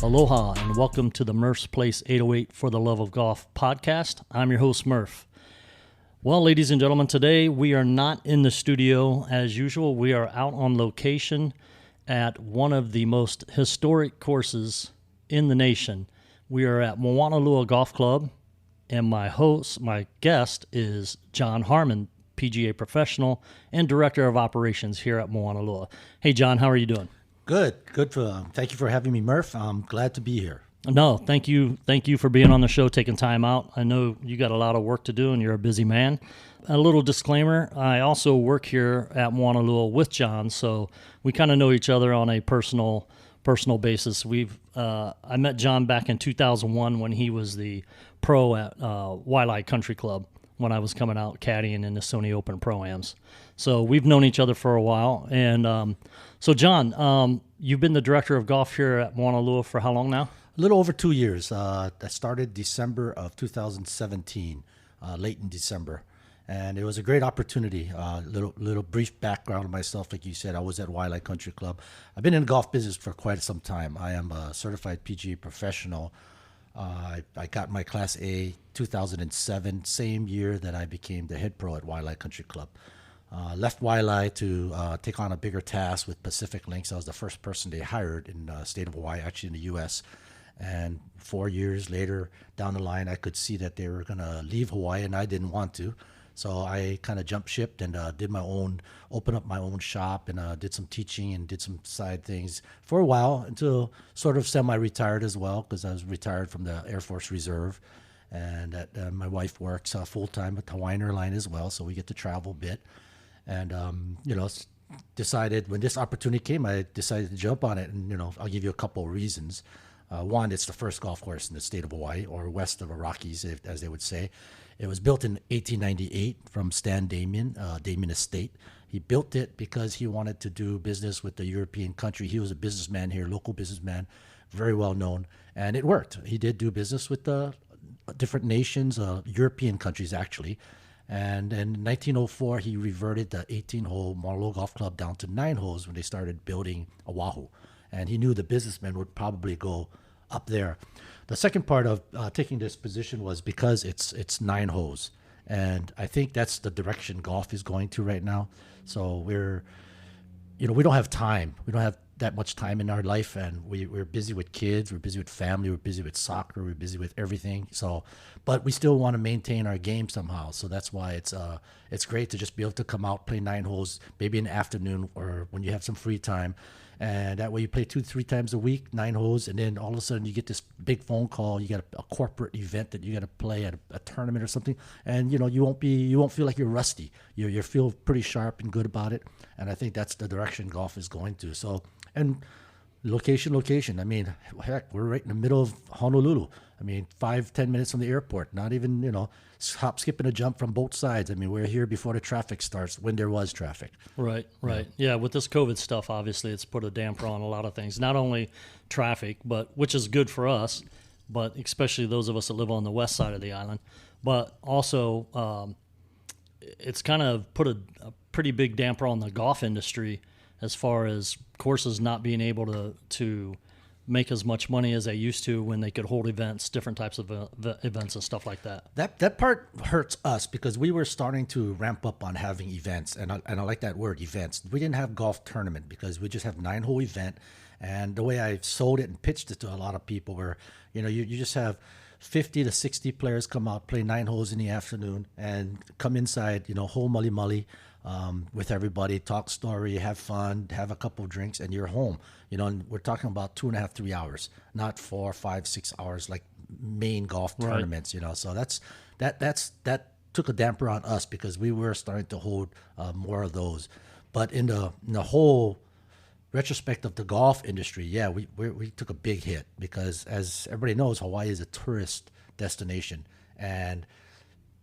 Aloha and welcome to the Murph's Place 808 for the Love of Golf podcast. I'm your host, Murph. Well, ladies and gentlemen, today we are not in the studio as usual. We are out on location at one of the most historic courses in the nation. We are at Moanalua Golf Club, and my guest is John Harman, PGA professional and director of operations here at Moanalua. Hey, John, how are you doing? Good. Thank you for having me, Murph. I'm glad to be here. No, thank you for being on the show, taking time out. I know you got a lot of work to do and you're a busy man. A little disclaimer, I also work here at Moanalua with John, so we kind of know each other on a personal basis. I met John back in 2001 when he was the pro at Waialae Country Club when I was coming out caddying in the Sony Open Pro-Ams. So we've known each other for a while. And so, John, you've been the director of golf here at Moanalua for how long now? A little over 2 years. I started December of 2017, late in December. And it was a great opportunity. Little brief background of myself, like you said, I was at Waialae Country Club. I've been in the golf business for quite some time. I am a certified PGA professional. I got my Class A 2007, same year that I became the head pro at Waialae Country Club. Left Waialae to take on a bigger task with Pacific Links. I was the first person they hired in the state of Hawaii, actually in the U.S. And 4 years later, down the line, I could see that they were going to leave Hawaii, and I didn't want to. So I kind of jumped ship and opened up my own shop and did some teaching and did some side things for a while until sort of semi-retired as well, because I was retired from the Air Force Reserve. And my wife works full-time at Hawaiian Airline as well, so we get to travel a bit. And, decided when this opportunity came, I decided to jump on it. And, I'll give you a couple of reasons. One, it's the first golf course in the state of Hawaii, or west of the Rockies, as they would say. It was built in 1898 from Stan Damien, Damien Estate. He built it because he wanted to do business with the European country. He was a businessman here, local businessman, very well known. And it worked. He did do business with different nations, European countries, actually. And in 1904, he reverted the 18-hole Moanalua Golf Club down to 9 holes when they started building Oahu. And he knew the businessmen would probably go up there. The second part of taking this position was because it's 9 holes. And I think that's the direction golf is going to right now. So we don't have time. We don't have that much time in our life, and we're busy with kids, we're busy with family, we're busy with soccer, we're busy with everything. So, but we still want to maintain our game somehow. So that's why it's great to just be able to come out, play 9 holes, maybe in the afternoon or when you have some free time. And that way you play 2-3 times a week, 9 holes, and then all of a sudden you get this big phone call. You got a corporate event that you got to play at a tournament or something, and you won't feel like you're rusty. You feel pretty sharp and good about it. And I think that's the direction golf is going to. So, and location. I mean, heck, we're right in the middle of Honolulu. I mean, 5-10 minutes from the airport. Not even hop, skip, and a jump from both sides. I mean, we're here before the traffic starts, when there was traffic. Right. Yeah, with this COVID stuff, obviously, it's put a damper on a lot of things. Not only traffic, which is good for us, but especially those of us that live on the west side of the island. But also, it's kind of put a pretty big damper on the golf industry as far as courses not being able to make as much money as they used to when they could hold events, different types of events and stuff like that. That part hurts us because we were starting to ramp up on having events, and I like that word, events. We didn't have golf tournament because we just have 9-hole event, and the way I sold it and pitched it to a lot of people were, you just have 50 to 60 players come out, play 9 holes in the afternoon, and come inside, whole mully with everybody, talk story, have fun, have a couple of drinks, and you're home. And we're talking about 2.5, 3 hours, not 4, 5, 6 hours like main golf tournaments. So that took a damper on us because we were starting to hold more of those. But in the whole retrospect of the golf industry, yeah, we took a big hit because, as everybody knows, Hawaii is a tourist destination, and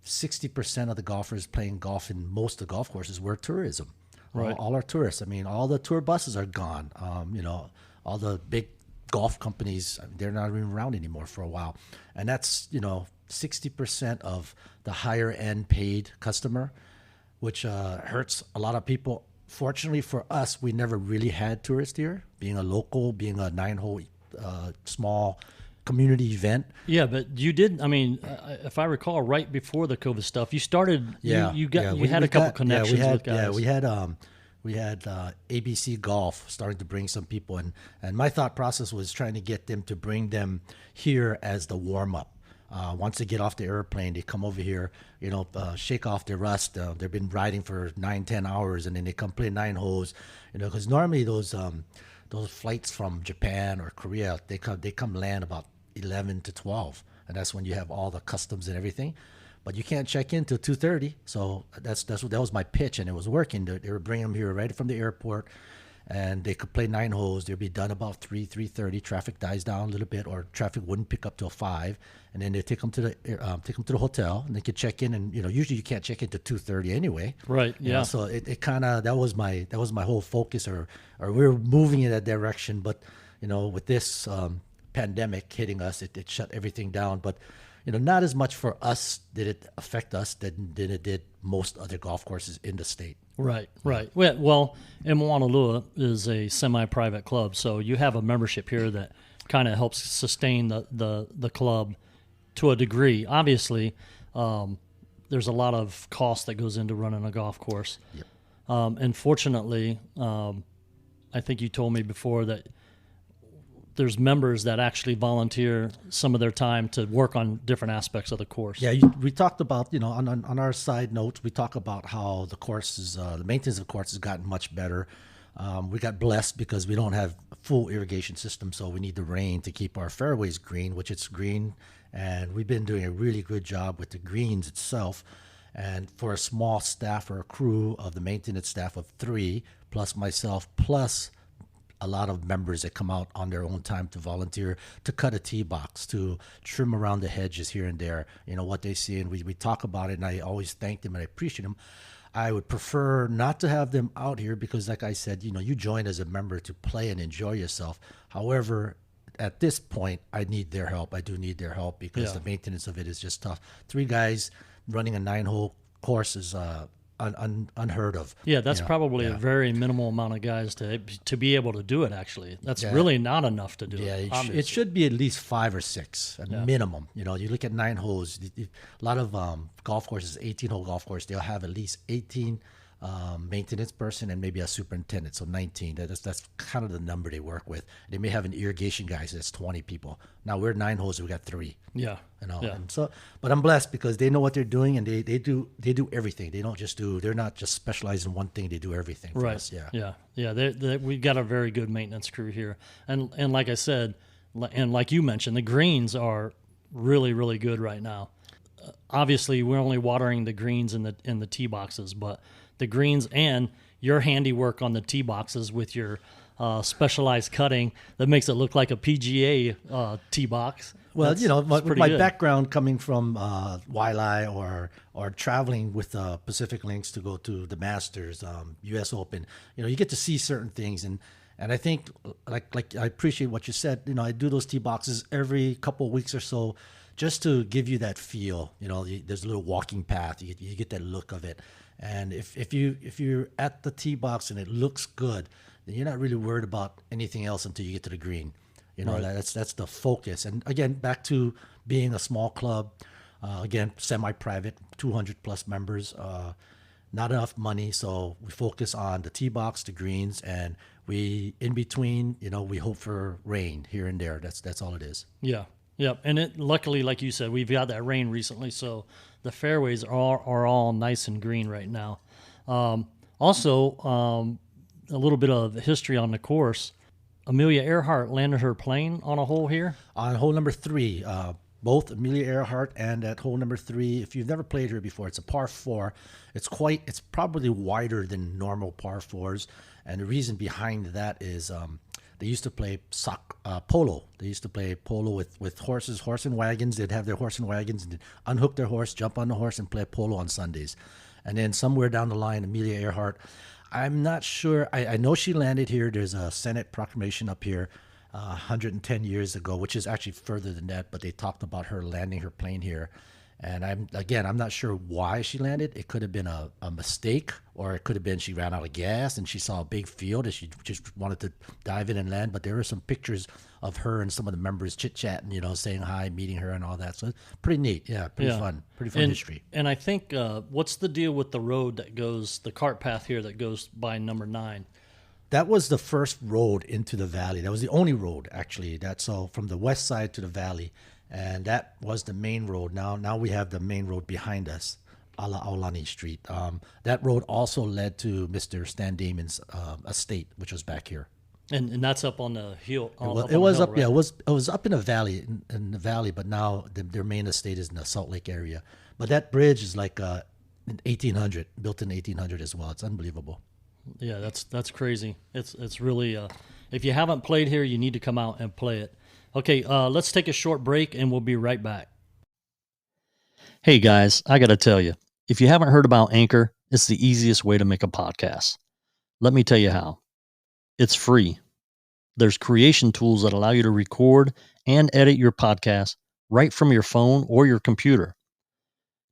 60% of the golfers playing golf in most of the golf courses were tourism. Right. All our tourists. I mean, all the tour buses are gone. All the big golf companies, they're not even around anymore for a while. And that's, 60% of the higher end paid customer, which hurts a lot of people. Fortunately for us, we never really had tourists here. Being a local, being a 9-hole small community event. Yeah, but you did. I mean, if I recall, right before the COVID stuff, you started. You had a couple connections with guys. Yeah, we had ABC Golf starting to bring some people, and my thought process was trying to get them to bring them here as the warm up. Once they get off the airplane, they come over here, shake off their rust. They've been riding for 9-10 hours, and then they come play 9 holes. Because normally those flights from Japan or Korea, they come land about 11 to 12, and that's when you have all the customs and everything. But you can't check in till 2:30. So that was my pitch, and it was working. They were bringing them here right from the airport, and they could play 9 holes. They'd be done about 3:30. Traffic dies down a little bit, or traffic wouldn't pick up till 5, and then they take them to the hotel, and they could check in. And usually you can't check in till 2:30 anyway. Right. Yeah. So it kind of that was my whole focus, or we were moving in that direction. But with this pandemic hitting us, it shut everything down. But not as much for us did it affect us than it did most other golf courses in the state. Right. Well, Moanalua is a semi-private club, so you have a membership here that kind of helps sustain the club to a degree. Obviously, there's a lot of cost that goes into running a golf course. Yep. And fortunately, I think you told me before that there's members that actually volunteer some of their time to work on different aspects of the course. Yeah, we talked about, on our side notes, we talk about how the courses, the maintenance of the course has gotten much better. We got blessed because we don't have a full irrigation system, so we need the rain to keep our fairways green, which it's green. And we've been doing a really good job with the greens itself. And for a small staff or a crew of the maintenance staff of 3, plus myself, plus a lot of members that come out on their own time to volunteer, to cut a tee box, to trim around the hedges here and there, what they see. And we talk about it, and I always thank them and I appreciate them. I would prefer not to have them out here because, like I said, you join as a member to play and enjoy yourself. However, at this point, I need their help. I do need their help because the maintenance of it is just tough. 3 guys running a 9-hole course is unheard of. Yeah, that's probably a very minimal amount of guys to be able to do it. Actually, that's really not enough to do it. Yeah, it should be at least 5 or 6 at minimum. You look at 9 holes. A lot of golf courses, 18-hole golf course, they'll have at least 18 maintenance person and maybe a superintendent, so 19. That's kind of the number they work with. They may have an irrigation guy, so that's 20 people. Now we're 9 holes, so we got 3. Yeah. And so, but I'm blessed because they know what they're doing, and they do everything. They're not just specialized in one thing. They do everything for us. Yeah. We've got a very good maintenance crew here, and like I said, and like you mentioned, the greens are really, really good right now. Obviously, we're only watering the greens in the tee boxes, but the greens and your handiwork on the tee boxes with your specialized cutting that makes it look like a PGA tee box. Well, my good. background coming from Waialae or traveling with Pacific Links to go to the Masters, U.S. Open, you get to see certain things, and I think like I appreciate what you said. I do those tee boxes every couple of weeks or so, just to give you that feel. There's a little walking path. You get that look of it. And if you're at the tee box and it looks good, then you're not really worried about anything else until you get to the green. Right. That's the focus. And again, back to being a small club, again, semi-private, 200 plus members, not enough money. So we focus on the tee box, the greens, and we, in between, we hope for rain here and there. That's all it is. Yeah. Yep, and luckily, like you said, we've got that rain recently, so the fairways are all nice and green right now. Also, a little bit of history on the course. Amelia Earhart landed her plane on a hole here? On hole number 3, both Amelia Earhart and at hole number 3, if you've never played here before, it's a par 4. It's probably wider than normal par 4s, and the reason behind that is they used to play polo. They used to play polo with horses, horse and wagons. They'd have their horse and wagons and unhook their horse, jump on the horse, and play polo on Sundays. And then somewhere down the line, Amelia Earhart, I'm not sure. I know she landed here. There's a Senate proclamation up here 110 years ago, which is actually further than that, but they talked about her landing her plane here. And I'm not sure why she landed. It could have been a mistake, or it could have been she ran out of gas and she saw a big field and she just wanted to dive in and land. But there were some pictures of her and some of the members chit chatting, saying hi, meeting her, and all that. So it's pretty neat. Yeah, pretty fun history. And I think what's the deal with the road that goes, the cart path here that goes by number 9? That was the first road into the valley. That was the only road, actually. That's so from the west side to the valley, and that was the main road. Now we have the main road behind us, Ala Aulani Street. That road also led to Mr. Stan Damon's estate, which was back here. And that's up on the hill. It was up, right? Yeah. It was up in the valley, but now their main estate is in the Salt Lake area. But that bridge is like 1800, built in 1800 as well. It's unbelievable. Yeah, that's crazy. It's really if you haven't played here, you need to come out and play it. Okay, let's take a short break and we'll be right back. Hey guys, I got to tell you, if you haven't heard about Anchor, it's the easiest way to make a podcast. Let me tell you how. It's free. There's creation tools that allow you to record and edit your podcast right from your phone or your computer.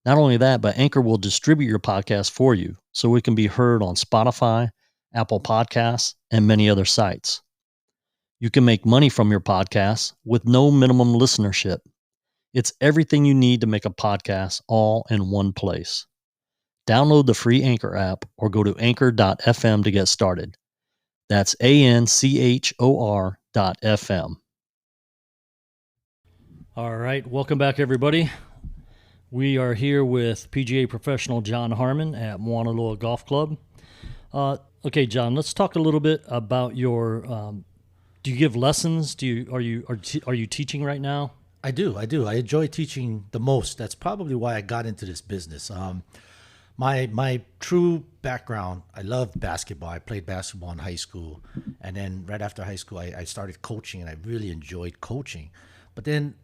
Not only that, but Anchor will distribute your podcast for you so it can be heard on Spotify, Apple Podcasts, and many other sites. You can make money from your podcast with no minimum listenership. It's everything you need to make a podcast all in one place. Download the free Anchor app or go to anchor.fm to get started. That's ANCHOR.FM. All right, welcome back, everybody. We are here with PGA professional John Harman at Mauna Loa Golf Club. Okay, John, let's talk a little bit about your. Do you give lessons? Are you teaching right now? I do. I enjoy teaching the most. That's probably why I got into this business. My true background, I loved basketball. I played basketball in high school, and then right after high school, I started coaching, and I really enjoyed coaching. But then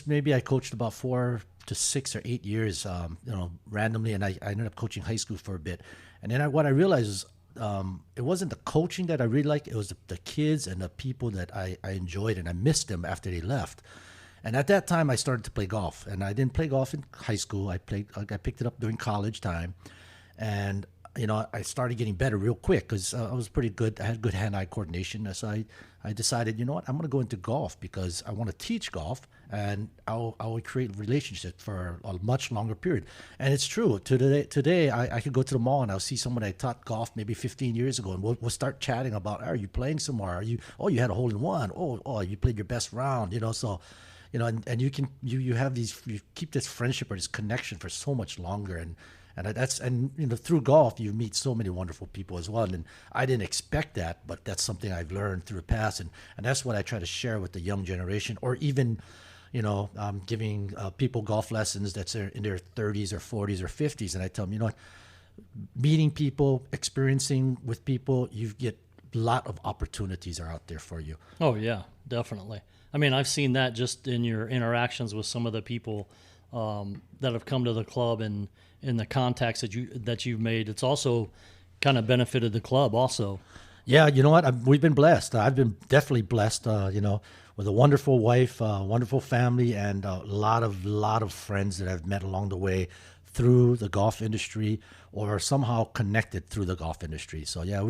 maybe I coached about 4 to 6 or 8 years, randomly, and I ended up coaching high school for a bit. And then what I realized is it wasn't the coaching that I really liked; it was the kids and the people that I enjoyed, and I missed them after they left. And at that time, I started to play golf, and I didn't play golf in high school. I picked it up during college time, and I started getting better real quick because I was pretty good. I had good hand-eye coordination, so I decided, I'm going to go into golf because I want to teach golf, and I will create relationships for a much longer period. And it's true. Today, I could go to the mall and I'll see someone I taught golf maybe 15 years ago, and we'll start chatting about, are you playing some more? You had a hole in one. Oh, you played your best round. So. And you keep this friendship or this connection for so much longer, and through golf you meet so many wonderful people as well. And I didn't expect that, but that's something I've learned through the past, and that's what I try to share with the young generation, or even, giving people golf lessons that's in their 30s or 40s or 50s, and I tell them, meeting people, experiencing with people, you get a lot of opportunities are out there for you. Oh yeah, definitely. I mean, I've seen that just in your interactions with some of the people that have come to the club, and in the contacts that you've made. It's also kind of benefited the club also. Yeah, you know what? We've been blessed. I've been definitely blessed, with a wonderful wife, wonderful family, and a lot of friends that I've met along the way through the golf industry or somehow connected through the golf industry. So yeah,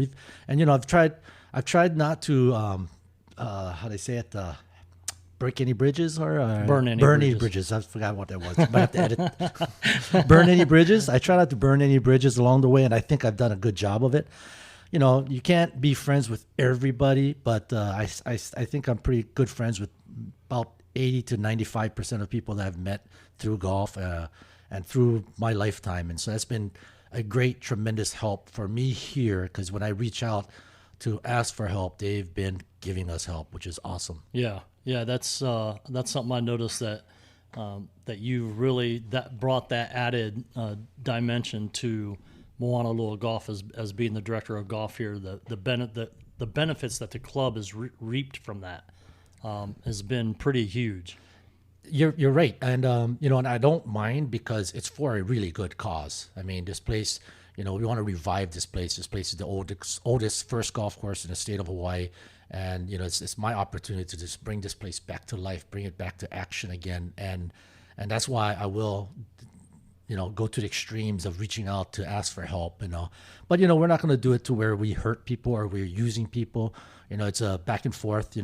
I've tried not to, how do I say it? Break any bridges or burn any bridges. I forgot what that was. But I have to edit. Burn any bridges. I try not to burn any bridges along the way, and I think I've done a good job of it. You can't be friends with everybody, but I think I'm pretty good friends with about 80 to 95% of people that I've met through golf and through my lifetime. And so that's been a great, tremendous help for me here, because when I reach out to ask for help, they've been giving us help, which is awesome. Yeah, that's something I noticed that you really brought that added dimension to Mauna Loa Golf as being the director of golf here. The benefits that the club has reaped from that has been pretty huge. You're right, and and I don't mind because it's for a really good cause. I mean, this place, we want to revive this place. This place is the oldest first golf course in the state of Hawaii. And it's my opportunity to just bring this place back to life, bring it back to action again, and and that's why I will, go to the extremes of reaching out to ask for help, But, we're not going to do it to where we hurt people or we're using people. It's a back and forth.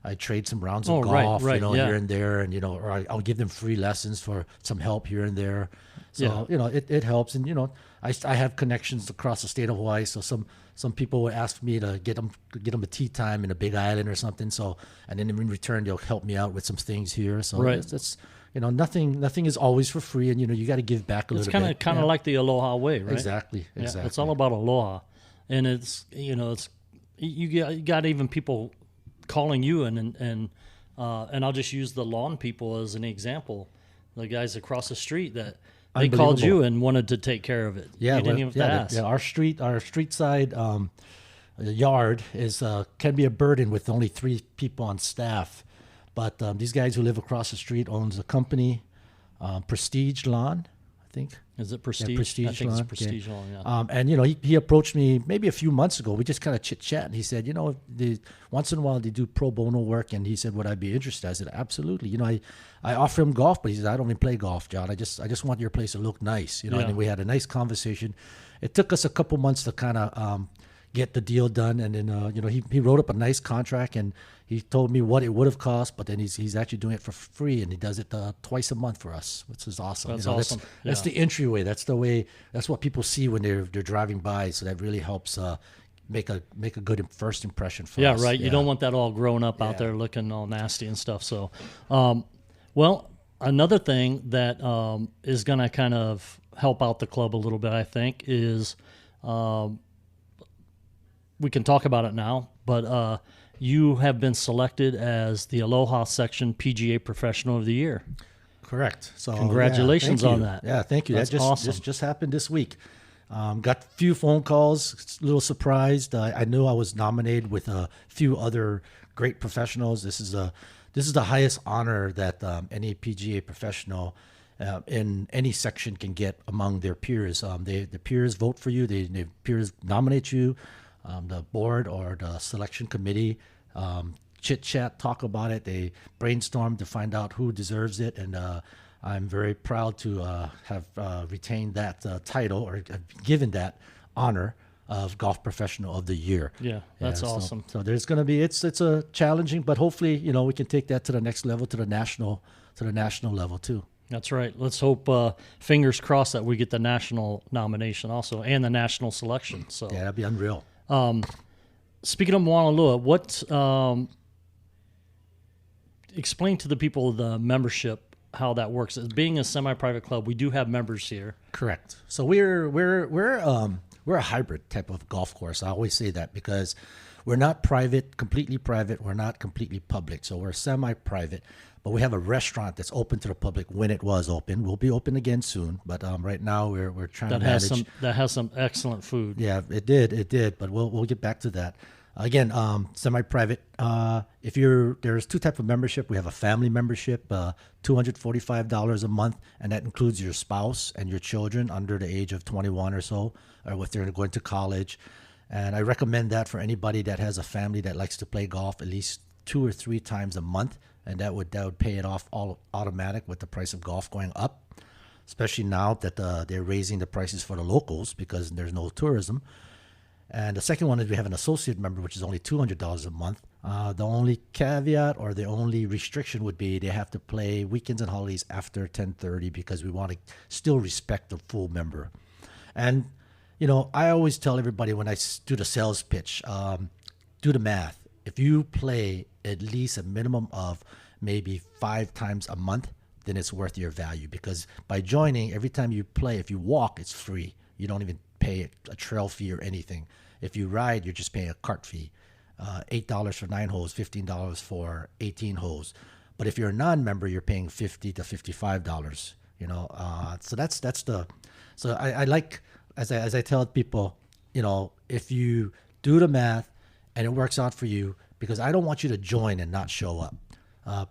I trade some rounds of golf, right, yeah. here and there, and, or I'll give them free lessons for some help here and there. So, it helps. And, I have connections across the state of Hawaii. So some people would ask me to get them a tea time in a big island or something. So, and then in return, they'll help me out with some things here. So right. it's nothing is always for free, and you got to give back a little bit. It's kind of like the Aloha way, right? Exactly. Yeah, it's all about Aloha, and it's you got even people calling you and I'll just use the lawn people as an example, the guys across the street that they called you and wanted to take care of it. Yeah, you didn't even have to ask. Yeah, our street side yard is can be a burden with only 3 people on staff. But these guys who live across the street owns a company, Prestige Lawn, I think. Is it Prestige? Yeah, Prestige I think Lawn. it's Prestige Lawn, yeah. And, he approached me maybe a few months ago. We just kind of chit-chat, and he said, once in a while they do pro bono work, and he said, would I be interested? I said, absolutely. I offer him golf, but he said, I don't even play golf, John. I just want your place to look nice, And we had a nice conversation. It took us a couple months to kind of get the deal done, and then he wrote up a nice contract, and he told me what it would have cost, but then he's actually doing it for free, and he does it twice a month for us, which is awesome. That's awesome. That's the entryway. That's the way. That's what people see when they're driving by. So that really helps make a good first impression for us. Yeah, right. You don't want that all grown up out there looking all nasty and stuff. So, well, another thing that is going to kind of help out the club a little bit, I think, is we can talk about it now, but you have been selected as the Aloha Section PGA Professional of the Year. Correct. So congratulations on that. Yeah, thank you. That's that awesome. just happened this week. Got a few phone calls, a little surprised. I knew I was nominated with a few other great professionals. This is the highest honor that any PGA professional in any section can get among their peers. The peers vote for you. The peers nominate you. The board or the selection committee chit chat, talk about it. They brainstorm to find out who deserves it, and I'm very proud to have retained that title or given that honor of Golf Professional of the Year. Yeah, that's awesome. So there's going to be it's a challenging, but hopefully we can take that to the next level, to the national level too. That's right. Let's hope, fingers crossed, that we get the national nomination also and the national selection. So yeah, that'd be unreal. Speaking of Moanalua, what explain to the people the membership, how that works. As being a semi-private club, we do have members here. Correct. So we're a hybrid type of golf course. I always say that because we're not completely private. We're not completely public. So we're semi-private, but we have a restaurant that's open to the public when it was open. We'll be open again soon, but right now we're trying to manage. That has some excellent food. Yeah, it did, but we'll get back to that. Again, semi-private. There's 2 types of membership. We have a family membership, $245 a month, and that includes your spouse and your children under the age of 21 or so, or if they're going to college. And I recommend that for anybody that has a family that likes to play golf at least 2 or 3 times a month, and that would pay it off all automatic with the price of golf going up, especially now that they're raising the prices for the locals because there's no tourism. And the second one is we have an associate member, which is only $200 a month. The only caveat or the only restriction would be they have to play weekends and holidays after 10:30 because we want to still respect the full member. And, I always tell everybody when I do the sales pitch, do the math. If you play at least a minimum of maybe 5 times a month, then it's worth your value because by joining, every time you play, if you walk, it's free. You don't even pay a trail fee or anything. If you ride, you're just paying a cart fee. $8 for 9 holes, $15 for 18 holes. But if you're a non-member, you're paying $50 to $55. So that's the. So I like as I tell people, if you do the math and it works out for you, because I don't want you to join and not show up.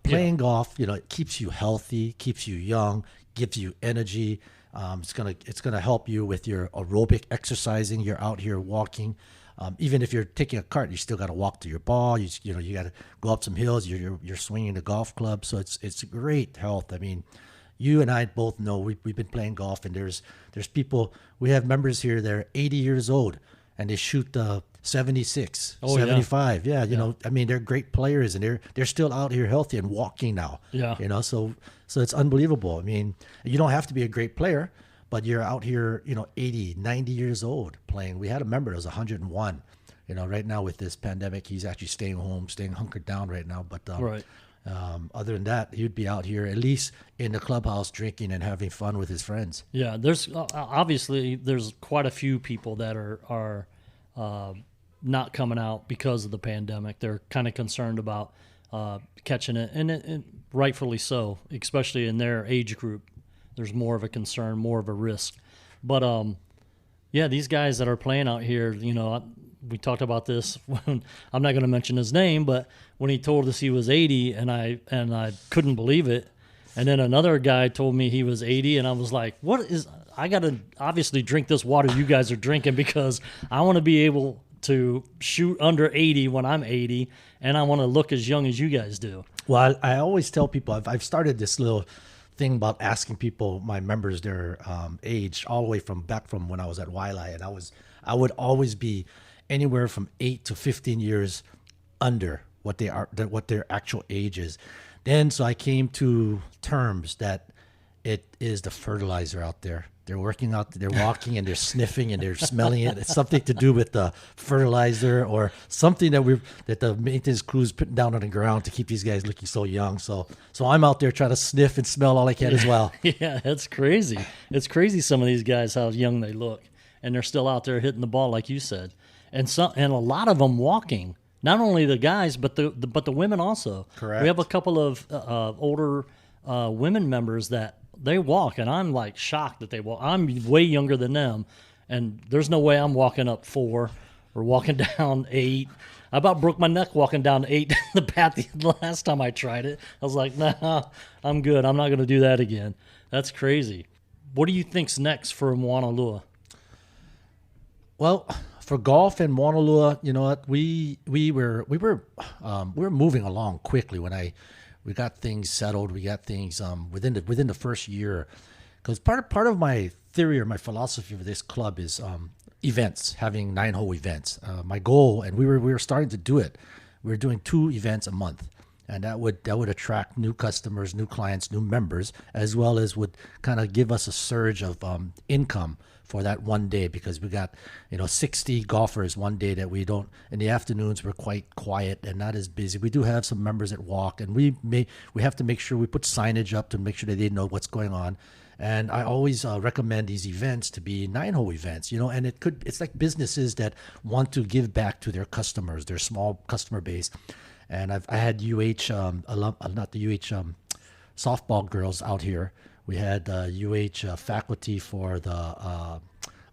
Playing golf, it keeps you healthy, keeps you young, gives you energy. It's gonna help you with your aerobic exercising. You're out here walking. Even if you're taking a cart, you still got to walk to your ball. You got to go up some hills. You're swinging the golf club. So it's great health. I mean, you and I both know we've been playing golf, and there's people, we have members here that are 80 years old and they shoot 76, Oh, yeah. 75. Yeah, you Yeah. know, I mean, they're great players, and they're still out here healthy and walking now. Yeah. You know, so it's unbelievable. I mean, you don't have to be a great player, but you're out here, you know, 80, 90 years old playing. We had a member that was 101. You know, right now with this pandemic, he's actually staying home, staying hunkered down right now. But Right. other than that, he'd be out here at least in the clubhouse drinking and having fun with his friends. Yeah, there's obviously there's quite a few people that are not coming out because of the pandemic. They're kind of concerned about catching it, and rightfully so, especially in their age group. There's more of a concern, more of a risk. But yeah, these guys that are playing out here, you know, we talked about this when I'm not going to mention his name, but when he told us he was 80, and I couldn't believe it. And then another guy told me he was 80, and I was like, "What is? I got to obviously drink this water you guys are drinking, because I want to be able to shoot under 80 when I'm 80, and I want to look as young as you guys do." Well, I always tell people, I've started this little thing about asking people, my members, their age, all the way from back from when I was at Wiley, and I would always be anywhere from 8 to 15 years under what they are, what their actual age is. Then, so I came to terms that it is the fertilizer out there. They're working out, they're walking, and they're sniffing, and they're smelling it. It's something to do with the fertilizer, or something that the maintenance crew's putting down on the ground to keep these guys looking so young. So I'm out there trying to sniff and smell all I can as well. Yeah, that's crazy. It's crazy, some of these guys, how young they look, and they're still out there hitting the ball, like you said, and a lot of them walking. Not only the guys, but the women also. Correct. We have a couple of older women members that they walk, and I'm like shocked that they walk. I'm way younger than them, and there's no way I'm walking up 4 or walking down 8. I about broke my neck walking down 8 the path the last time I tried it. I was like, nah, I'm good. I'm not going to do that again. That's crazy. What do you think's next for Mauna Loa? Well, for golf in Mauna Loa, you know what, we were moving along quickly when we got things settled. We got things within the first year, because part of my theory or my philosophy for this club is events, having 9-hole events. My goal, and we were starting to do it. We were doing 2 events a month, and that would attract new customers, new clients, new members, as well as would kind of give us a surge of income for that one day, because we got, you know, 60 golfers one day that we don't, in the afternoons we're quite quiet and not as busy. We do have some members that walk, and we have to make sure we put signage up to make sure that they know what's going on. And I always recommend these events to be 9-hole events, you know, and it's like businesses that want to give back to their customers, their small customer base. And I had softball girls out here. We had faculty for the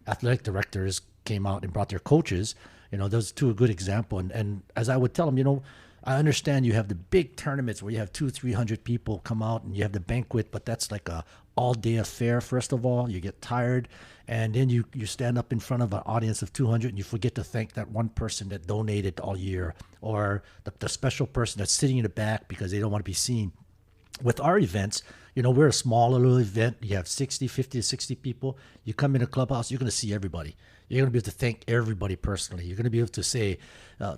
athletic directors came out and brought their coaches. You know, those 2 a good example. And as I would tell them, you know, I understand you have the big tournaments where you have 200-300 people come out, and you have the banquet, but that's like a all-day affair. First of all, you get tired, and then you stand up in front of an audience of 200, and you forget to thank that one person that donated all year, or the special person that's sitting in the back because they don't want to be seen. With our events, you know, we're a small little event. You have 50 to 60 people. You come in a clubhouse, you're going to see everybody. You're going to be able to thank everybody personally. You're going to be able to say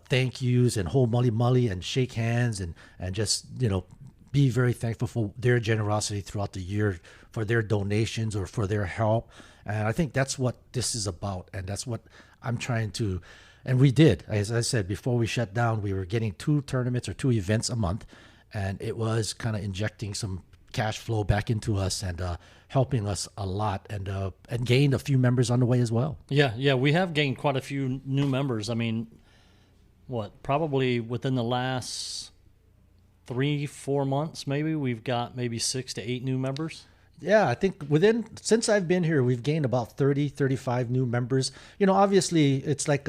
thank yous and hold mully and shake hands and just, you know, be very thankful for their generosity throughout the year, for their donations or for their help. And I think that's what this is about. And that's what I'm trying to, and we did. As I said, before we shut down, we were getting 2 tournaments or 2 events a month. And it was kind of injecting some cash flow back into us and helping us a lot, and gained a few members on the way as well. Yeah, we have gained quite a few new members. I mean, probably within the last 3-4 months, maybe we've got maybe 6 to 8 new members. Yeah, I think since I've been here, we've gained about 35 new members. You know, obviously it's like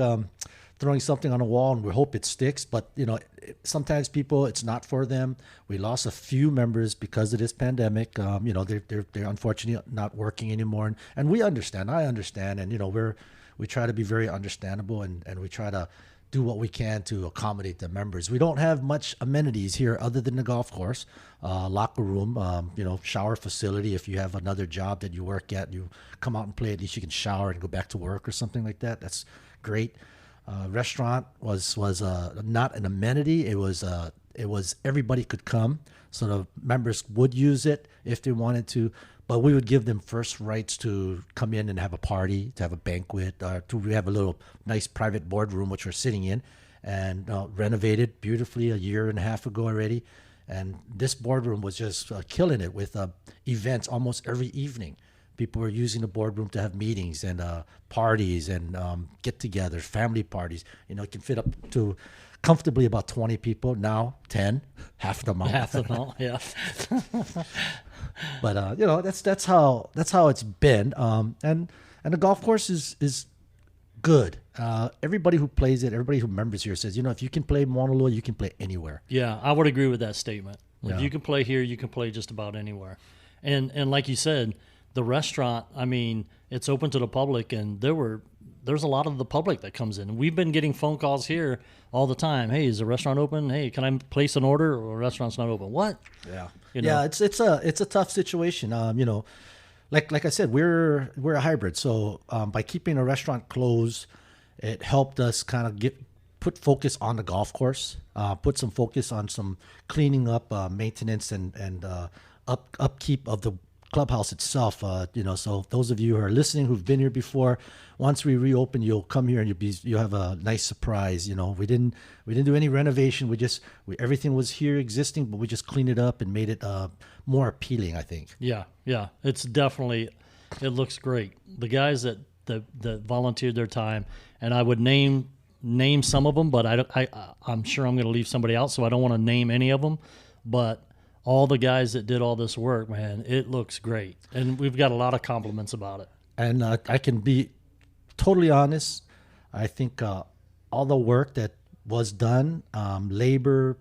throwing something on a wall and we hope it sticks, but you know, sometimes people, it's not for them. We lost a few members because of this pandemic. You know, they're unfortunately not working anymore, and we understand. I understand, and you know, we try to be very understandable, and we try to do what we can to accommodate the members. We don't have much amenities here other than the golf course, locker room, shower facility. If you have another job that you work at, you come out and play, at least you can shower and go back to work or something like that. That's great. Restaurant was not an amenity. It was everybody could come, so the members would use it if they wanted to. But we would give them first rights to come in and have a party, to have a banquet, we have a little nice private boardroom which we're sitting in, and renovated beautifully a year and a half ago already. And this boardroom was just killing it with events almost every evening. People were using the boardroom to have meetings and parties and get-togethers, family parties. It can fit up to comfortably about 20 people. Now 10, half the amount. Half the amount, yeah. But that's how it's been. And the golf course is good. Everybody who plays it, everybody who members here says, if you can play Mauna Loa, you can play anywhere. Yeah, I would agree with that statement. Yeah. If you can play here, you can play just about anywhere. And like you said, the restaurant, I mean, it's open to the public, and there's a lot of the public that comes in. We've been getting phone calls here all the time. Hey, is the restaurant open? Hey, can I place an order? Or the restaurant's not open. What? Yeah. You know? Yeah, it's a tough situation. Like I said, we're a hybrid. So by keeping a restaurant closed, it helped us kind of put focus on the golf course, put some focus on some cleaning up, maintenance, and upkeep of the clubhouse itself. So those of you who are listening who've been here before, once we reopen, you'll come here and you'll have a nice surprise. We didn't do any renovation. Everything was here existing, but we just cleaned it up and made it more appealing, I think. Yeah. It's definitely, it looks great. The guys that volunteered their time, and I would name some of them, but I'm sure I'm going to leave somebody out, so I don't want to name any of them. But all the guys that did all this work, man, it looks great. And we've got a lot of compliments about it. And I can be totally honest. I think all the work that was done, labor,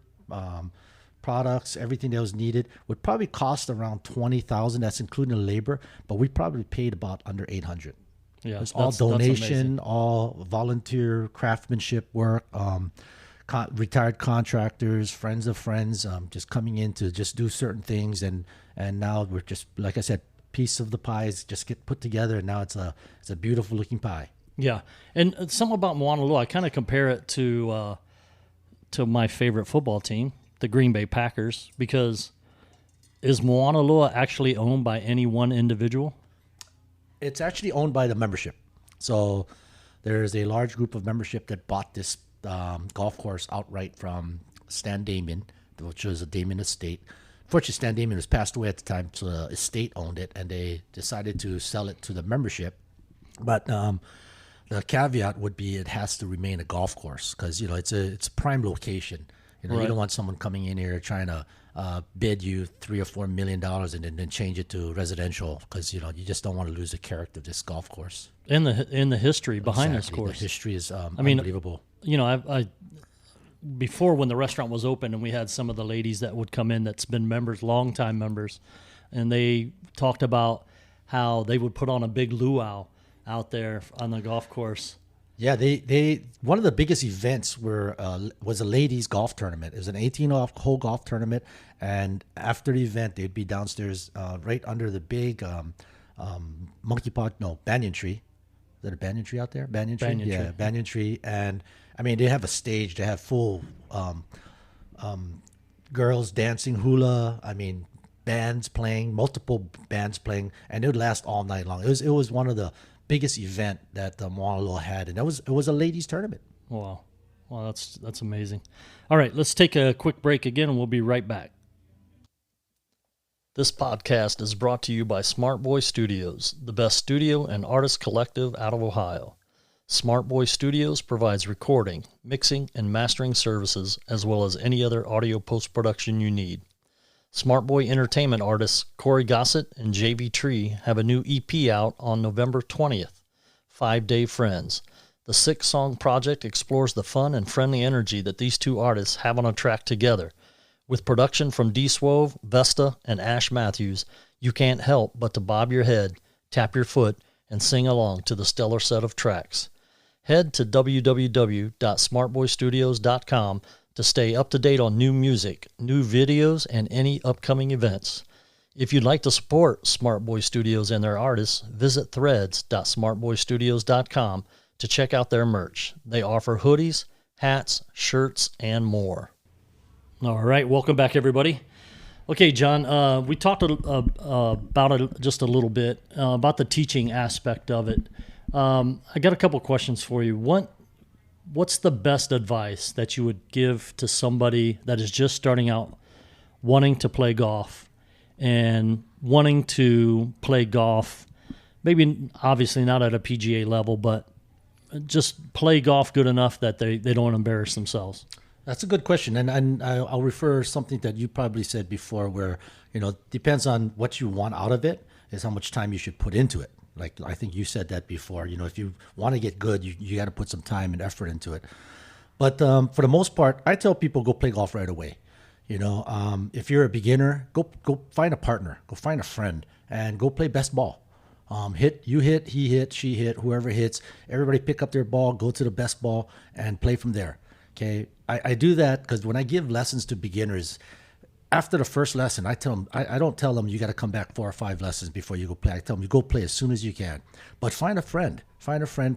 products, everything that was needed, would probably cost around $20,000. That's including the labor, but we probably paid about under $800. Yeah, it's all donation, all volunteer craftsmanship work. Retired contractors, friends of friends, just coming in to just do certain things, and now we're just, like I said, piece of the pies just get put together, and now it's a beautiful looking pie. Yeah, and something about Mauna Loa, I kind of compare it to my favorite football team, the Green Bay Packers, because is Mauna Loa actually owned by any one individual? It's actually owned by the membership. So there's a large group of membership that bought this golf course outright from Stan Damien, which was a Damien estate. Fortunately, Stan Damien was passed away at the time, so the estate owned it, and they decided to sell it to the membership. But the caveat would be it has to remain a golf course because it's a prime location. Right. You don't want someone coming in here trying to bid you $3 or $4 million and then change it to residential because you just don't want to lose the character of this golf course. In the history behind this Exactly. course. The history is unbelievable. I before when the restaurant was open and we had some of the ladies that would come in that's been members, longtime members, and they talked about how they would put on a big luau out there on the golf course. Yeah, they one of the biggest events was a ladies golf tournament. It was an 18-hole golf tournament, and after the event, they'd be downstairs right under the big banyan tree. Is that a banyan tree out there? Banyan tree? Banyan tree. Banyan tree. And I mean, they have a stage. They have full girls dancing hula. I mean, multiple bands playing, and it would last all night long. It was one of the biggest event that Mauna Loa had, and it was a ladies tournament. Wow, that's amazing. All right, let's take a quick break again, and we'll be right back. This podcast is brought to you by Smart Boy Studios, the best studio and artist collective out of Ohio. Smart Boy Studios provides recording, mixing, and mastering services, as well as any other audio post-production you need. Smart Boy Entertainment artists Corey Gossett and JV Tree have a new EP out on November 20th, 5 Day Friends. The 6-song project explores the fun and friendly energy that these two artists have on a track together. With production from D. Swove, Vesta, and Ash Matthews, you can't help but to bob your head, tap your foot, and sing along to the stellar set of tracks. Head to www.smartboystudios.com to stay up to date on new music, new videos, and any upcoming events. If you'd like to support Smart Boy Studios and their artists, visit threads.smartboystudios.com to check out their merch. They offer hoodies, hats, shirts, and more. All right, welcome back, everybody. Okay, John, we talked about it just a little bit, about the teaching aspect of it. I got a couple questions for you. What's the best advice that you would give to somebody that is just starting out, wanting to play golf, and wanting to play golf, maybe obviously not at a PGA level, but just play golf good enough that they don't embarrass themselves? That's a good question, and I'll refer something that you probably said before, where depends on what you want out of it, is how much time you should put into it. Like I think you said that before. If you want to get good, you got to put some time and effort into it. But for the most part, I tell people go play golf right away. If you're a beginner, go find a partner, go find a friend, and go play best ball. You hit, he hit, she hit, whoever hits. Everybody pick up their ball, go to the best ball, and play from there. Okay, I do that because when I give lessons to beginners, after the first lesson, I tell them, I don't tell them you got to come back 4 or 5 lessons before you go play. I tell them you go play as soon as you can. But find a friend,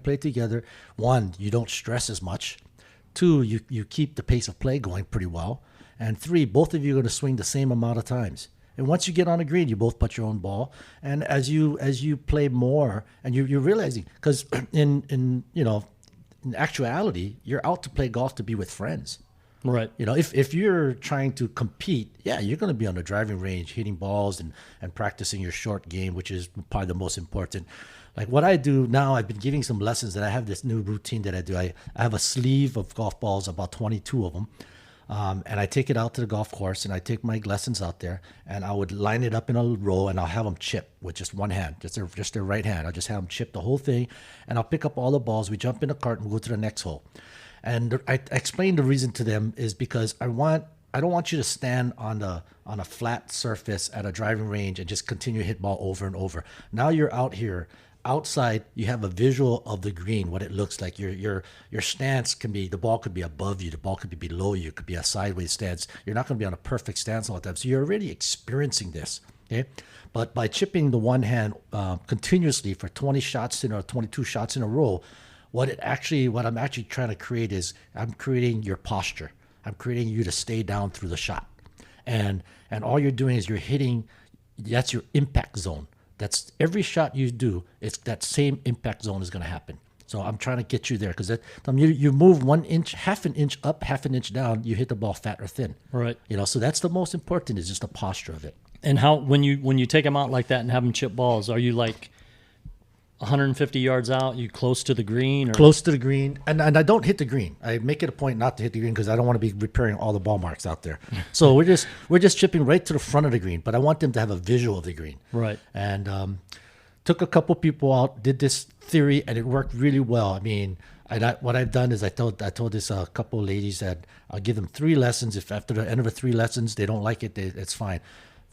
play together. 1, you don't stress as much. 2, you keep the pace of play going pretty well. And 3, both of you are going to swing the same amount of times. And once you get on the green, you both put your own ball. And as you play more, and you're realizing, because in actuality, you're out to play golf to be with friends. Right. If you're trying to compete, yeah, you're going to be on the driving range hitting balls and practicing your short game, which is probably the most important. Like what I do now, I've been giving some lessons, that I have this new routine that I do. I have a sleeve of golf balls, about 22 of them. And I take it out to the golf course, and I take my lessons out there, and I would line it up in a row, and I'll have them chip with just one hand, just their right hand. I'll just have them chip the whole thing, and I'll pick up all the balls. We jump in the cart and go to the next hole. And I explain the reason to them is because I don't want you to stand on a flat surface at a driving range and just continue to hit ball over and over. Now you're out here. Outside, you have a visual of the green, what it looks like. Your stance can be, the ball could be above you, the ball could be below you, it could be a sideways stance. You're not going to be on a perfect stance all the time. So you're already experiencing this, okay? But by chipping the one hand continuously for 20 shots in or 22 shots in a row, what I'm actually trying to create is, I'm creating your posture. I'm creating you to stay down through the shot. And all you're doing is you're hitting, that's your impact zone. That's every shot you do, it's that same impact zone is going to happen. So I'm trying to get you there, because you move 1 inch, half an inch up, half an inch down, you hit the ball fat or thin. Right. So that's the most important, is just the posture of it. And how, when you take them out like that and have them chip balls, are you like 150 yards out, you close to the green? Or? Close to the green. And I don't hit the green. I make it a point not to hit the green, because I don't want to be repairing all the ball marks out there. So we're just chipping right to the front of the green, but I want them to have a visual of the green. Right. And took a couple people out, did this theory, and it worked really well. I mean, what I've done is I told this couple of ladies that I'll give them 3 lessons. If after the end of the 3 lessons they don't like it, it's fine.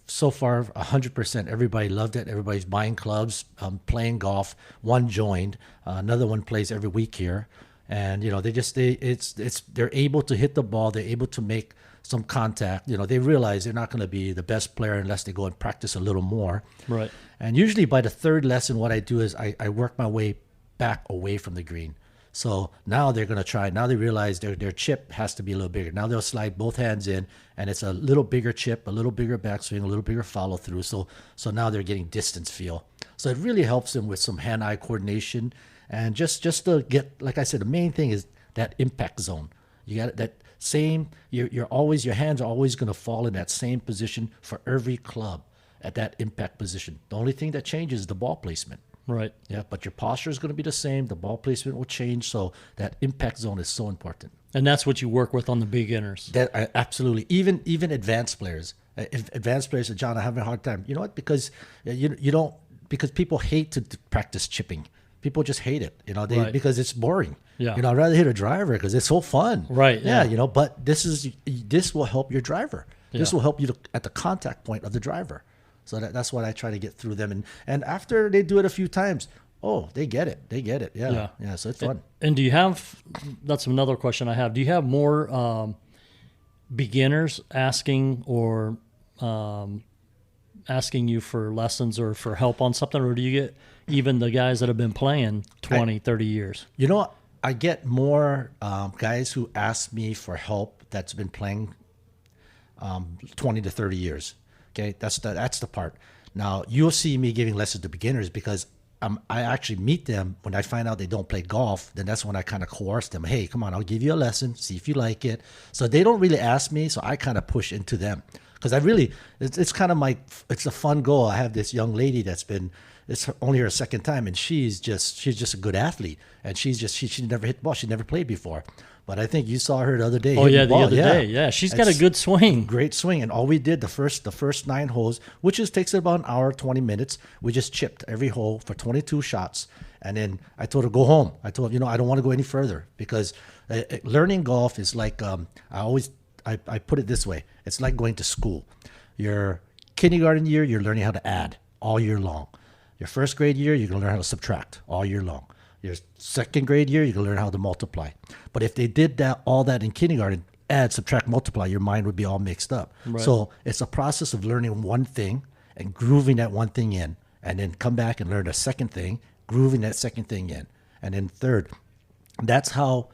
So far, 100%. Everybody loved it. Everybody's buying clubs, playing golf. One joined. Another one plays every week here, and they're able to hit the ball. They're able to make some contact. They realize they're not going to be the best player unless they go and practice a little more. Right. And usually by the 3rd lesson, what I do is I work my way back away from the green. So now they're going to try. Now they realize their chip has to be a little bigger. Now they'll slide both hands in, and it's a little bigger chip, a little bigger backswing, a little bigger follow through. So now they're getting distance feel. So it really helps them with some hand-eye coordination, and just to get, like I said, the main thing is that impact zone. You got that same. Your hands are always going to fall in that same position for every club at that impact position. The only thing that changes is the ball placement. Right. Yeah, but your posture is going to be the same. The ball placement will change. So that impact zone is so important. And that's what you work with on the beginners. That absolutely. Even advanced players. Advanced players say, John, I'm having a hard time. You know what? Because because people hate to practice chipping. People just hate it. Right. Because it's boring. Yeah. I'd rather hit a driver because it's so fun. Right. Yeah. But this will help your driver. Yeah. This will help you at the contact point of the driver. So that's what I try to get through them. And after they do it a few times, Oh, they get it. They get it. Yeah. Yeah. Yeah. So it's fun. And do you have, that's another question I have. Do you have more beginners asking or asking you for lessons or for help on something? Or do you get even the guys that have been playing 20, 30 years? You know what? I get more guys who ask me for help that's been playing 20 to 30 years. Okay, that's the part. Now you'll see me giving lessons to beginners because I actually meet them when I find out they don't play golf. Then that's when I kind of coerce them. Hey, come on, I'll give you a lesson. See if you like it. So they don't really ask me. So I kind of push into them because it's kind of it's a fun goal. I have this young lady it's only her second time, and she's just a good athlete, and she never hit the ball. She never played before, but I think you saw her the other day. Oh yeah, the other day. Yeah, she's got a good swing. Great swing, and all we did the first 9 holes, which takes about an hour, 20 minutes. We just chipped every hole for 22 shots, and then I told her go home. I told her, I don't want to go any further because learning golf is like I put it this way: it's like going to school. Your kindergarten year, you're learning how to add all year long. Your first grade year, you're going to learn how to subtract all year long. Your second grade year, you're going to learn how to multiply. But if they did all that in kindergarten, add, subtract, multiply, your mind would be all mixed up. Right. So it's a process of learning one thing and grooving that one thing in, and then come back and learn a second thing, grooving that second thing in, and then third. That's how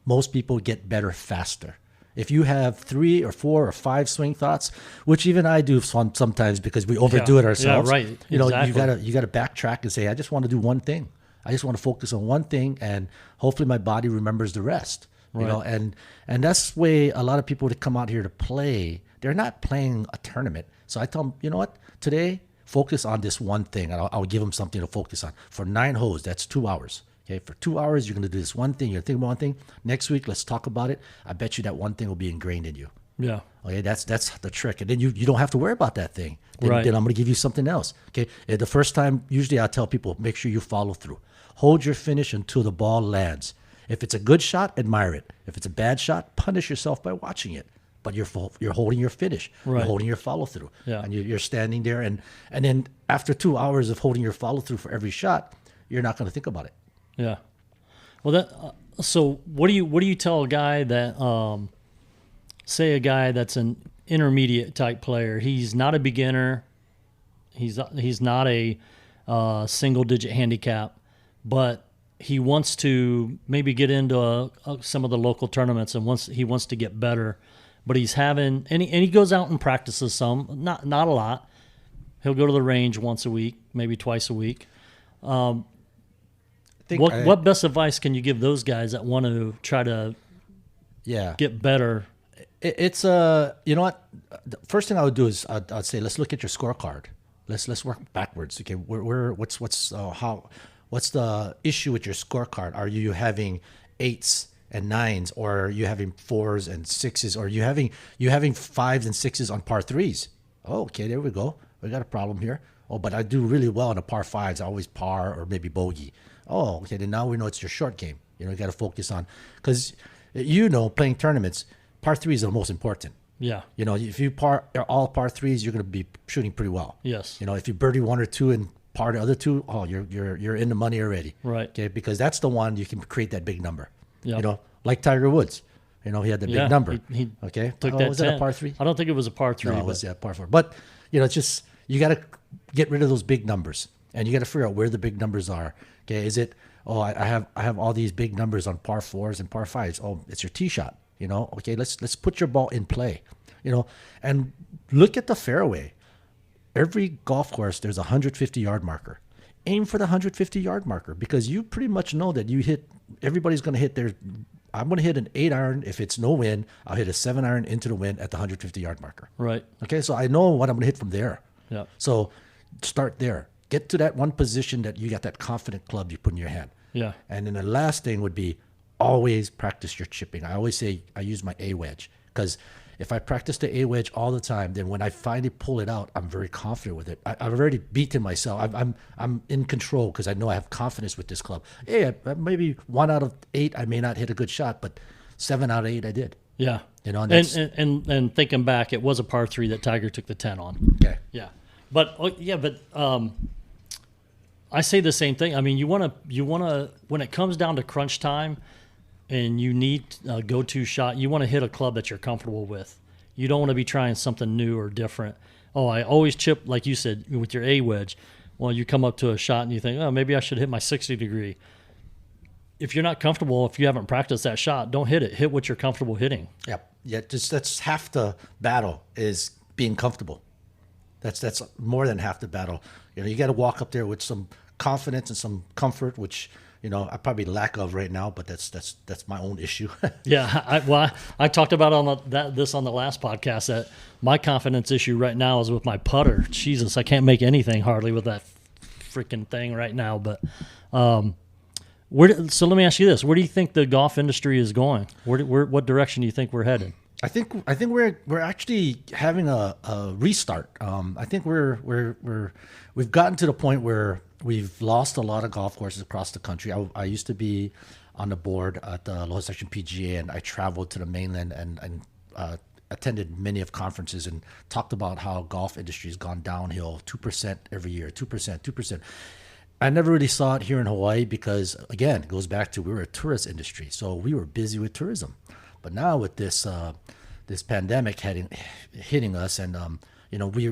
most people get better faster. If you have 3 or 4 or 5 swing thoughts, which even I do sometimes because we overdo it ourselves. Yeah, right. Exactly. You gotta backtrack and say, I just want to do one thing. I just want to focus on one thing, and hopefully my body remembers the rest. Right. And that's the way a lot of people that come out here to play, they're not playing a tournament. So I tell them, you know what? Today, focus on this one thing, and I'll give them something to focus on. For 9 holes, that's 2 hours. Okay, for 2 hours, you're going to do this one thing. You're going to think about one thing. Next week, let's talk about it. I bet you that one thing will be ingrained in you. Yeah. Okay, that's the trick. And then you don't have to worry about that thing. Then I'm going to give you something else. Okay, the first time, usually I tell people, make sure you follow through. Hold your finish until the ball lands. If it's a good shot, admire it. If it's a bad shot, punish yourself by watching it. But you're holding your finish. Right. You're holding your follow through. Yeah. And you're standing there. And then after 2 hours of holding your follow through for every shot, you're not going to think about it. Yeah. Well, so what do you tell a guy that, say a guy that's an intermediate type player? He's not a beginner. He's not a single digit handicap, but he wants to maybe get into some of the local tournaments and he wants to get better. But he's having and he goes out and practices some, not a lot. He'll go to the range once a week, maybe twice a week. What best advice can you give those guys that want to try to get better? It's you know what? The first thing I would do is I'd say let's look at your scorecard. Let's work backwards. Okay, what's the issue with your scorecard? Are you having 8s and 9s, or are you having 4s and 6s, or are you having 5s and 6s on par 3s? Oh, okay, there we go. We got a problem here. Oh, but I do really well on the par 5s. I always par or maybe bogey. Oh, okay, then now we know it's your short game. You got to focus on, because playing tournaments, par 3s are the most important. Yeah. If you par all par 3s, you're going to be shooting pretty well. Yes. If you birdie 1 or 2 and par the other 2, oh, you're in the money already. Right. Okay, because that's the one you can create that big number. Yeah. Like Tiger Woods. He had the big number. He okay. Took that was 10. that a par 3? I don't think it was a par 3. No, it was par 4. But it's just you got to get rid of those big numbers, and you got to figure out where the big numbers are. Okay, is it? Oh, I have all these big numbers on par 4s and par 5s. Oh, it's your tee shot. Okay, let's put your ball in play. And look at the fairway. Every golf course, there's a 150-yard marker. Aim for the 150-yard marker, because you pretty much know that everybody's going to hit their. I'm going to hit an 8-iron. If it's no wind, I'll hit a 7-iron into the wind at the 150-yard marker. Right. Okay, so I know what I'm going to hit from there. Yeah. So start there. Get to that one position that you got that confident club you put in your hand. Yeah. And then the last thing would be always practice your chipping. I always say I use my A wedge, because if I practice the A wedge all the time, then when I finally pull it out, I'm very confident with it. I've already beaten myself. I'm in control because I know I have confidence with this club. Hey, maybe 1 out of 8 I may not hit a good shot, but 7 out of 8 I did. Yeah. And thinking back, it was a par 3 that Tiger took the 10 on. Okay. Yeah. But I say the same thing. I mean, you want to when it comes down to crunch time and you need a go-to shot, you want to hit a club that you're comfortable with. You don't want to be trying something new or different. Oh, I always chip, like you said, with your A wedge. Well, you come up to a shot and you think, oh, maybe I should hit my 60 degree. If you're not comfortable, if you haven't practiced that shot, don't hit it. Hit what you're comfortable hitting. Yep. Yeah, just that's half the battle is being comfortable. That's more than half the battle. You got to walk up there with some confidence and some comfort, which I probably lack of right now, but that's my own issue. Yeah, I talked about this on the last podcast that my confidence issue right now is with my putter. Jesus, I can't make anything hardly with that freaking thing right now. But so let me ask you this: where do you think the golf industry is going? What direction do you think we're headed? I think we're actually having a restart. I think we've gotten to the point where we've lost a lot of golf courses across the country. I used to be on the board at the Lower Section PGA, and I traveled to the mainland and attended many of conferences and talked about how golf industry has gone downhill 2% every year, 2%. I never really saw it here in Hawaii because, again, it goes back to we were a tourist industry, so we were busy with tourism. But now with this pandemic hitting us, and we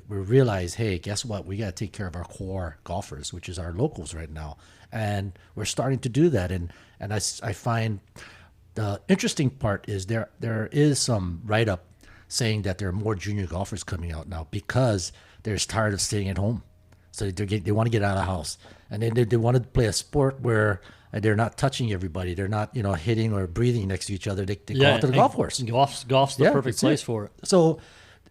realize, hey, guess what? We got to take care of our core golfers, which is our locals right now, and we're starting to do that. And I find the interesting part is there is some write up saying that there are more junior golfers coming out now because they're tired of staying at home, so they want to get out of the house, and they want to play a sport where they're not touching everybody. They're not, hitting or breathing next to each other. They go out to the golf course. Golf's the perfect place for it. So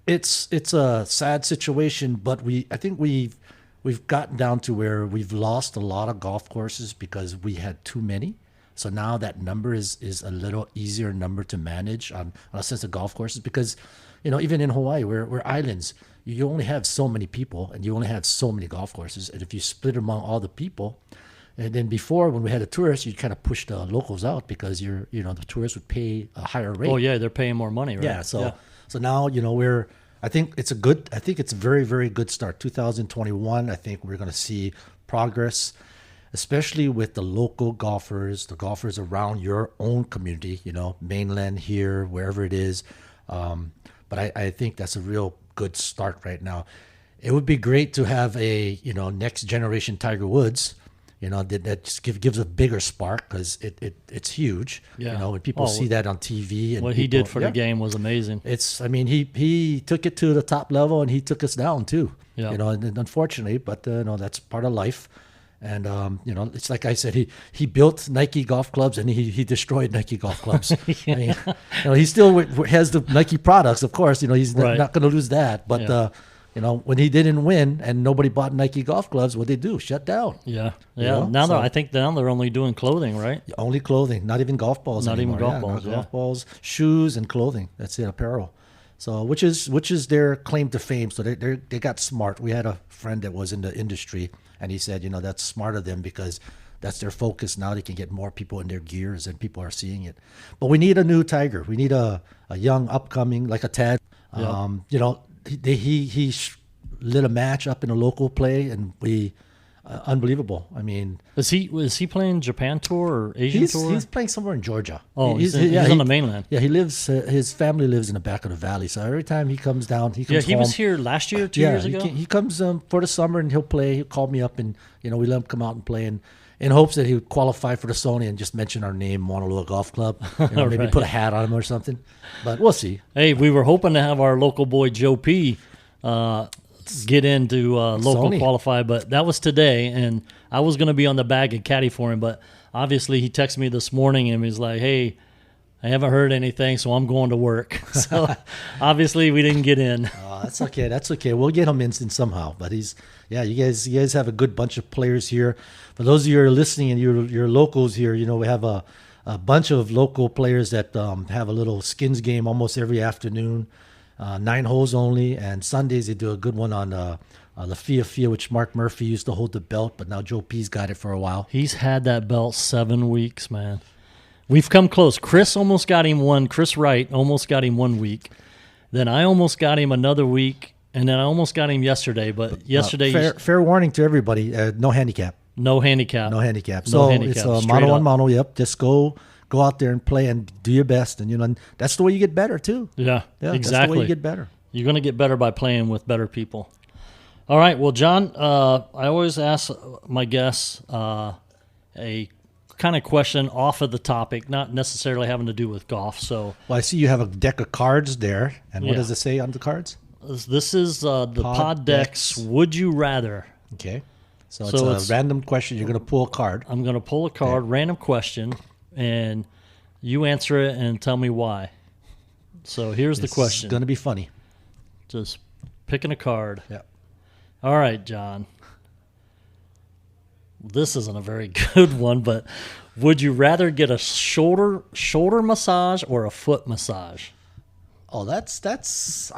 it's a sad situation, but I think we've gotten down to where we've lost a lot of golf courses because we had too many. So now that number is a little easier number to manage on a sense of golf courses because, even in Hawaii, we're islands. You only have so many people and you only have so many golf courses. And if you split among all the people, and then before, when we had a tourist, you kind of push the locals out because the tourists would pay a higher rate. Oh yeah, they're paying more money, right? Yeah. So now I think it's a very, very good start. 2021, I think we're going to see progress, especially with the local golfers, the golfers around your own community. Mainland here, wherever it is. But I think that's a real good start right now. It would be great to have a next generation Tiger Woods. That just gives a bigger spark because it's huge. Yeah. When people see that on TV. And what he did for the game was amazing. He took it to the top level and he took us down too. Yeah. And unfortunately, but that's part of life. And it's like I said, he built Nike golf clubs and he destroyed Nike golf clubs. Yeah. He still has the Nike products, of course. He's right. not going to lose that, but. When he didn't win and nobody bought Nike golf gloves, what they do? Shut down. Yeah. I think they're only doing clothing, right? Only clothing, not even golf balls anymore. Not even golf balls. Golf balls, shoes, and clothing. That's it, apparel. So, which is their claim to fame. So they got smart. We had a friend that was in the industry, and he said, that's smart of them because that's their focus. Now they can get more people in their gears, and people are seeing it. But we need a new Tiger. We need a young, upcoming, like a Ted. Yeah. He lit a match up in a local play, and we unbelievable. I mean, is he playing Japan tour or Asian tour? He's playing somewhere in Georgia. Oh, he's on the mainland. Yeah, he lives. His family lives in the back of the valley. So every time he comes down, he comes home. Was here last year, 2 years ago. He comes for the summer and he'll play. He'll call me up and we let him come out and play, and in hopes that he would qualify for the Sony and just mention our name, Maunalua Golf Club. Maybe Right. put a hat on him or something. But we'll see. Hey, we were hoping to have our local boy Joe P. Get into local Sony. qualify, but that was today, and I was going to be on the bag and caddy for him, but obviously he texted me this morning and he's like, hey, I haven't heard anything, so I'm going to work. So obviously we didn't get in. That's okay. That's okay. We'll get him in somehow. But you guys have a good bunch of players here. For those of you who are listening and you're locals here, we have a bunch of local players that have a little skins game almost every afternoon. 9 holes only, and Sundays they do a good one on the Fia, which Mark Murphy used to hold the belt, but now Joe P's got it for a while. He's had that belt 7 weeks, man. We've come close. Chris almost got him one. Chris Wright almost got him 1 week. Then I almost got him another week, and then I almost got him yesterday, but yesterday fair warning to everybody: no handicap. no handicap. No handicap. No So handicap, it's a straight mano up. on mano. Yep. Just go out there and play and do your best, and and that's the way you get better too. Yeah, Yeah, exactly. That's the way you get better. You're going to get better by playing with better people. All right. Well, John, I always ask my guests a kind of question off of the topic, not necessarily having to do with golf. So Well, I see you have a deck of cards there, and what Yeah. does it say on the cards? this is the Pod Decks Would You Rather. Okay. So So it's a random question. You're going to pull a card. I'm going to pull a card, random question, and you answer it and tell me why. So here's the question. It's going to be funny. Just picking a card. Yeah. All right, John. This isn't a very good one, but would you rather get a shoulder massage or a foot massage? Oh, that's.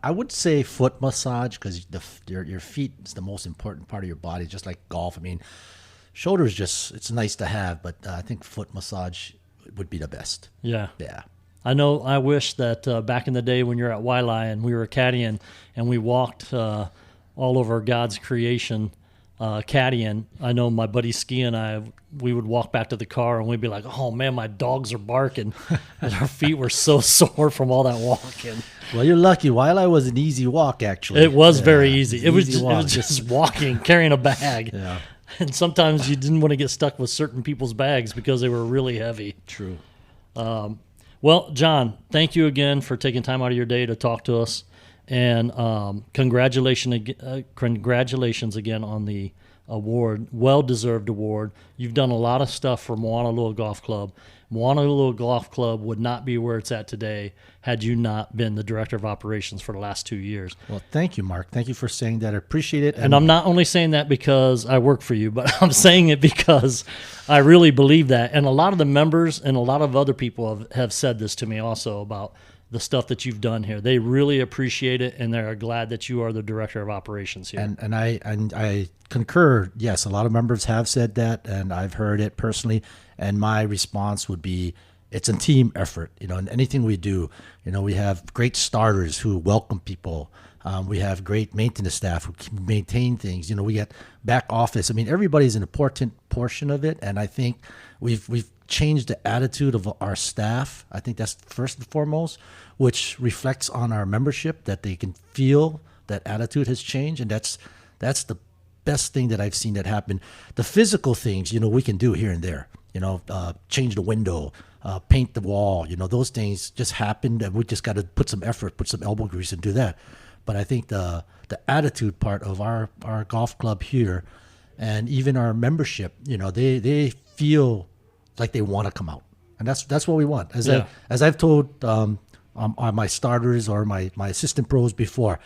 I would say foot massage because your feet is the most important part of your body, just like golf. I mean, shoulders it's nice to have, but I think foot massage would be the best. Yeah. Yeah. I know. I wish that back in the day when you're at Waialae and we were caddying and we walked all over God's creation caddying. I know my buddy Ski and I, we would walk back to the car and we'd be like, "Oh man, my dogs are barking," and our feet were so sore from all that walking. Well, you're lucky. Waialae was an easy walk, actually. It was very Yeah, easy. it's It an was easy walk. just walking, carrying a bag. Yeah. And sometimes you didn't want to get stuck with certain people's bags because they were really heavy. True. Well, John, thank you again for taking time out of your day to talk to us. And congratulations again on the award, well-deserved award. You've done a lot of stuff for Moanalua Golf Club. Moanalua Golf Club would not be where it's at today had you not been the director of operations for the last 2 years. Well, thank you, Mark. Thank you for saying that. I appreciate it. And I'm not only saying that because I work for you, but I'm saying it because I really believe that. And a lot of the members and a lot of other people have said this to me also about the stuff that you've done here. They really appreciate it, and they're glad that you are the director of operations here. And I concur. Yes, a lot of members have said that, and I've heard it personally. And my response would be, it's a team effort. In anything we do, we have great starters who welcome people. We have great maintenance staff who maintain things. We get back office. I mean, everybody's an important portion of it, and I think we've changed the attitude of our staff. I think that's first and foremost, which reflects on our membership, that they can feel that attitude has changed, and that's the best thing that I've seen that happen. The physical things, we can do here and there. Change the window, paint the wall. Those things just happen, and we just got to put some effort, put some elbow grease, and do that. But I think the attitude part of our golf club here, and even our membership, they feel like they want to come out, and that's what we want. As I've told my starters or my assistant pros before,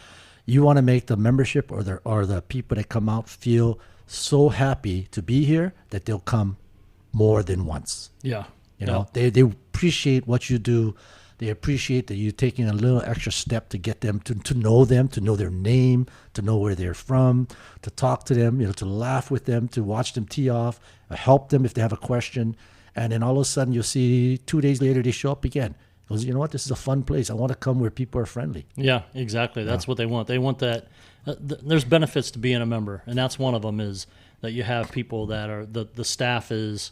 you want to make the membership or the people that come out feel so happy to be here that they'll come more than once. Yeah. They appreciate what you do. They appreciate that you're taking a little extra step to get them to know their name, to know where they're from, to talk to them, to laugh with them, to watch them tee off, help them if they have a question. And then all of a sudden you'll see 2 days later they show up again. Because you know what, this is a fun place. I want to come where people are friendly. Yeah, exactly. That's what they want. They want that. There's benefits to being a member, and that's one of them is that you have people that are, the staff is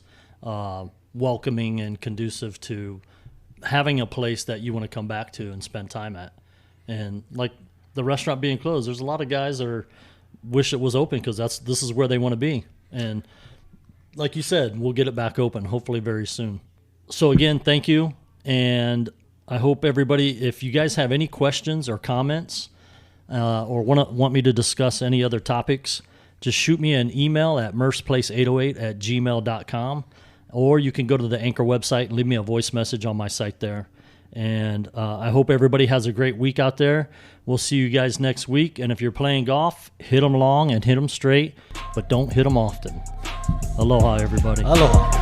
welcoming and conducive to having a place that you want to come back to and spend time at. And like the restaurant being closed, there's a lot of guys that wish it was open because this is where they want to be. And like you said, we'll get it back open hopefully very soon. So again, thank you. And I hope everybody, if you guys have any questions or comments or want me to discuss any other topics, just shoot me an email at murphsplace808@gmail.com, or you can go to the Anchor website and leave me a voice message on my site there. And I hope everybody has a great week out there. We'll see you guys next week. And if you're playing golf, hit them long and hit them straight, but don't hit them often. Aloha, everybody. Aloha.